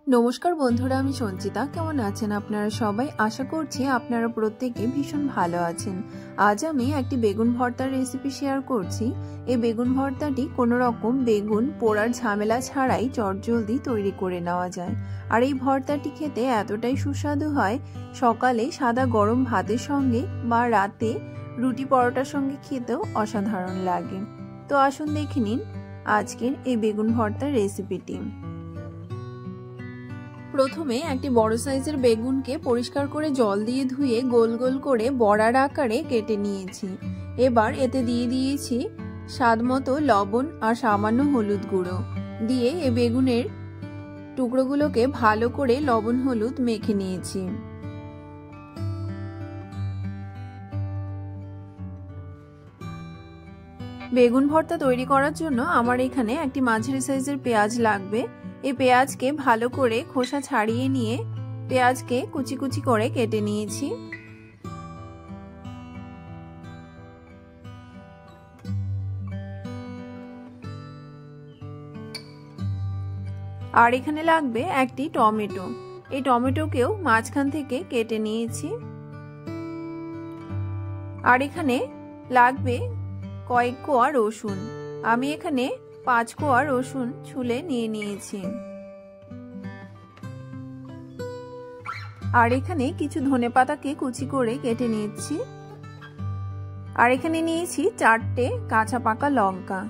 নমস্কার বন্ধুরা, আমি সঞ্চিতা। কেমন আছেন আপনারা সবাই? আশা করছি আপনারা প্রত্যেকে ভীষণ ভালো আছেন। আজ আমি একটি বেগুন ভর্তার রেসিপি শেয়ার করছি। এই বেগুন ভর্তাটি কোনো রকম বেগুন পোড়ার ঝামেলা ছাড়াই চটজলদি তৈরি করে নেওয়া যায়। আর এই ভর্তাটি খেতে এতটাই সুস্বাদু হয়, সকালে সাদা গরম ভাতের সঙ্গে বা রাতে রুটি পরোটার সঙ্গে খেতেও অসাধারণ লাগে। তো আসুন দেখে নিন আজকের এই বেগুন ভর্তার রেসিপিটি। প্রথমে একটি বড় সাইজের বেগুনকে পরিষ্কার করে জল দিয়ে ধুয়ে গোল গোল করে বড়ার আকারে কেটে নিয়েছি। এবার এতে দিয়ে দিয়েছি স্বাদমতো লবণ আর সামান্য হলুদ গুঁড়ো দিয়ে এই বেগুনের টুকরোগুলোকে ভালো করে লবণ হলুদ মেখে নিয়েছি। বেগুন ভর্তা তৈরি করার জন্য আমার এখানে একটি মাঝারি সাইজের পেঁয়াজ লাগবে। এই পেঁয়াজকে ভালো করে খোসা ছাড়িয়ে নিয়ে পেঁয়াজকে কুচি কুচি করে কেটে নিয়েছি। আর এখানে লাগবে একটি টমেটো। এই টমেটোকেও মাঝখান থেকে কেটে নিয়েছি। আর এখানে লাগবে কয়েক কোয়া রসুন। আমি এখানে 5 কোয়া রসুন ছুলে নিয়ে নিয়েছি। আর এখানে কিছু ধনেপাতাকে কুচি করে কেটে নিয়েছি। আর এখানে নিয়েছি 4টে কাঁচা পাকা লঙ্কা।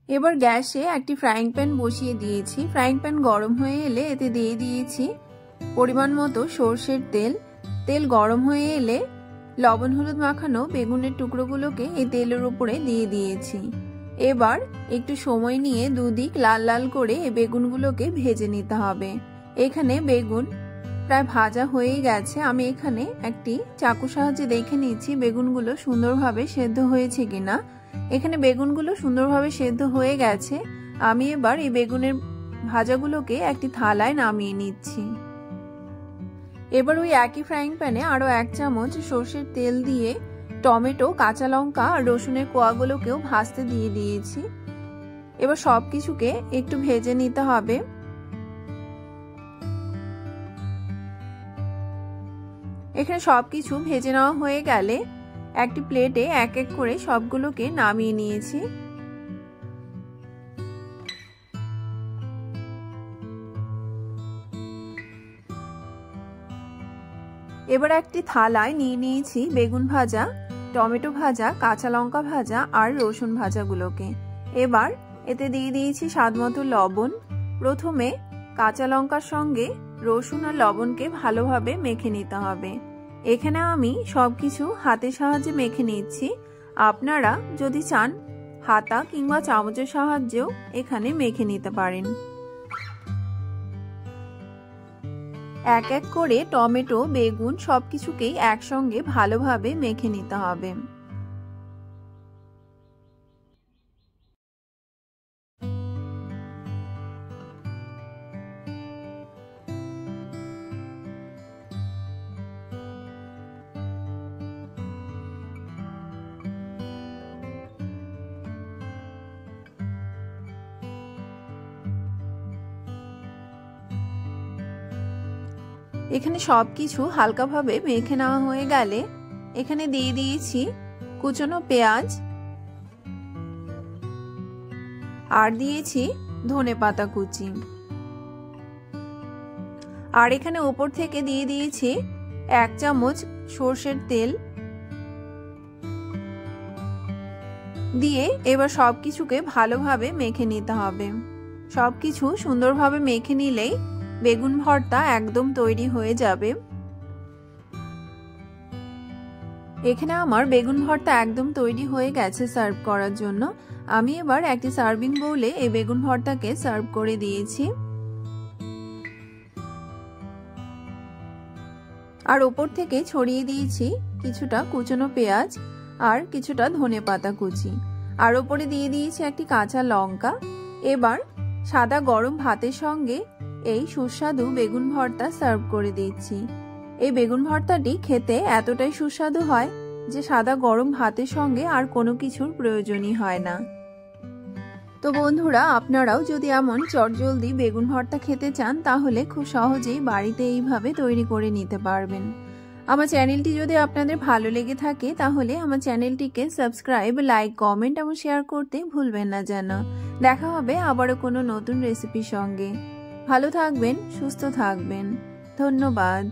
এবার গ্যাসে একটি ফ্রাইং প্যান বসিয়ে দিয়েছি। ফ্রাইং প্যান গরম হয়ে এলে এতে দিয়ে দিয়েছি পরিমাণ মতো সরষের তেল। তেল গরম হয়ে এলে লবণ হলুদ মাখানো বেগুনের টুকরোগুলোকে এই তেলের উপরে দিয়ে দিয়েছি। এবার একটু সময় নিয়ে দুদিক লাল লাল করে এই বেগুনগুলোকে ভেজে নিতে হবে। এখানে বেগুন প্রায় ভাজা হয়ে গেছে। আমি এখানে একটি চাকুর সাহায্যে দেখে নিচ্ছি বেগুনগুলো সুন্দরভাবে সেদ্ধ হয়েছে কিনা। এখানে বেগুনগুলো সুন্দরভাবে সেদ্ধ হয়ে গেছে। আমি এবার এই বেগুনের ভাজাগুলোকে একটি থালায় নামিয়ে নিচ্ছি। এবার ওই একই ফ্রাইং প্যানে আরো 1 চামচ সরষের তেল দিয়ে টমেটো, কাঁচা লঙ্কা আর রসুনের কোয়াগুলোকেও ভাজতে দিয়ে দিয়েছি। এবার সবকিছুকে একটু ভেজে নিতে হবে। এখানে সবকিছু ভেজে নেওয়া হয়ে গেলে একটি প্লেটে এক এক করে সবগুলোকে নামিয়ে নিয়েছি। এবার একটি থালায় নিয়ে নিয়েছি বেগুন ভাজা, টমেটো ভাজা, কাঁচা লঙ্কা ভাজা আর রসুন ভাজাগুলোকে। এবার এতে দিয়ে দিয়েছি স্বাদমতো লবণ। প্রথমে কাঁচা লঙ্কার সঙ্গে রসুন আর লবণকে ভালোভাবে মেখে নিতে হবে। এখানে আমি সবকিছু হাতের সাহায্যে মেখে নিচ্ছি। আপনারা যদি চান হাতা কিংবা চামচের সাহায্যেও এখানে মেখে নিতে পারেন। এক এক করে টমেটো, বেগুন সবকিছুকেই একসঙ্গে ভালোভাবে মেখে নিতে হবে। এখানে সবকিছু হালকাভাবে মেখে নেওয়া হয়ে গেলে এখানে দিয়ে দিয়েছি কুচনো পেঁয়াজ আর দিয়েছি ধনেপাতা কুচি। আর এখানে উপর থেকে দিয়ে দিয়েছি 1 চামচ সরষের তেল দিয়ে এবার সবকিছুকে ভালোভাবে মেখে নিতে হবে। সবকিছু সুন্দরভাবে মেখে নিলেই বেগুন ভর্তা একদম তৈরি হয়ে যাবে। এখানে আমার বেগুন ভর্তা একদম তৈরি হয়ে গেছে সার্ভ করার জন্য। আমি এবার একটি সার্ভিং বোলে এই বেগুন ভর্তাকে সার্ভ করে দিয়েছি। আর ওপর থেকে ছড়িয়ে দিয়েছি কিছুটা কুচনো পেঁয়াজ আর কিছুটা ধনেপাতা কুচি। আর ওপরে দিয়ে দিয়েছি একটি কাঁচা লঙ্কা। এবার সাদা গরম ভাতের সঙ্গে এই সুস্বাদু বেগুন ভর্তা সার্ভ করে দিচ্ছি। এই বেগুন ভর্তাটি খেতে এতটাই সুস্বাদু হয় যে সাদা গরম ভাতের সঙ্গে আর কোনো কিছুর প্রয়োজনই হয় না। তো বন্ধুরা, আপনারাও যদি এমন চটজলদি বেগুন ভর্তা খেতে চান তাহলে খুব সহজেই বাড়িতে এইভাবে তৈরি করে নিতে পারবেন। আমার চ্যানেলটি যদি আপনাদের ভালো লেগে থাকে তাহলে আমার চ্যানেলটিকে সাবস্ক্রাইব, লাইক, কমেন্ট এবং শেয়ার করতে ভুলবেন না যেন। দেখা হবে আবারও কোনো নতুন রেসিপির সঙ্গে। ভালো থাকবেন, সুস্থ থাকবেন। ধন্যবাদ।